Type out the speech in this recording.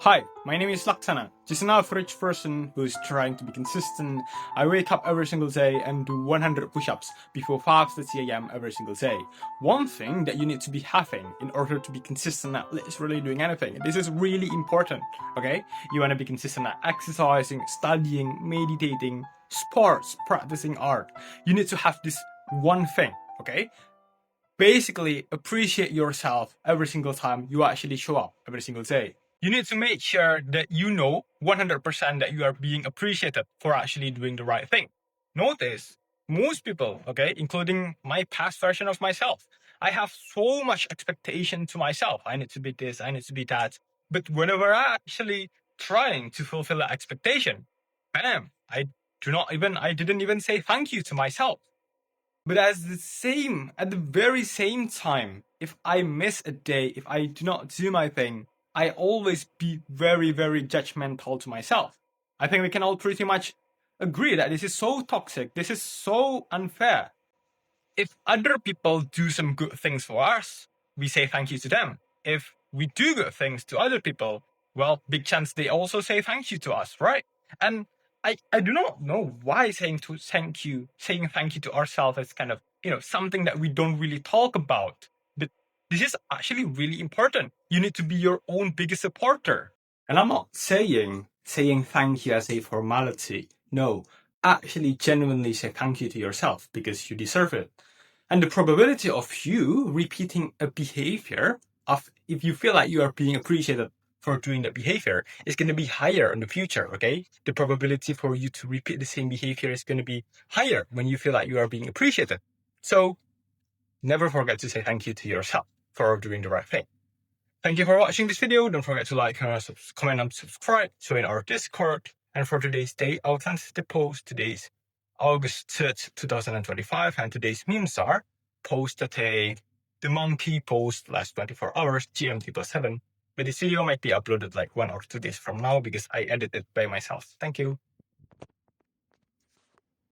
Hi, my name is Laksana, just an average person who's trying to be consistent. I wake up every single day and do 100 push-ups before 5:30 a.m. every single day. One thing that you need to be having in order to be consistent at literally doing anything. This is really important, okay? You want to be consistent at exercising, studying, meditating, sports, practicing art. You need to have this one thing, okay? Basically, appreciate yourself every single time you actually show up every single day. You need to make sure that you know 100% that you are being appreciated for actually doing the right thing. Notice, most people, okay, including my past version of myself, I have so much expectation to myself. I need to be this, I need to be that. But whenever I actually trying to fulfill that expectation, bam, I didn't even say thank you to myself. But at the very same time, if I miss a day, if I do not do my thing, I always be very, very judgmental to myself. I think we can all pretty much agree that this is so toxic. This is so unfair. If other people do some good things for us, we say thank you to them. If we do good things to other people, well, big chance they also say thank you to us, right? And I do not know why saying thank you to ourselves is kind of, something that we don't really talk about. But this is actually really important. You need to be your own biggest supporter. And I'm not saying thank you as a formality. No, actually genuinely say thank you to yourself because you deserve it. And the probability of you repeating a behavior of if you feel like you are being appreciated for doing that behavior is going to be higher in the future, okay? The probability for you to repeat the same behavior is going to be higher when you feel like you are being appreciated. So never forget to say thank you to yourself for doing the right thing. Thank you for watching this video. Don't forget to like, comment, and subscribe. Join our Discord. And for today's day, I'll transfer the post. Today's August 3rd, 2025. And today's memes are posted the monkey post last 24 hours, GMT +7. But this video might be uploaded like 1 or 2 days from now because I edited it by myself. Thank you.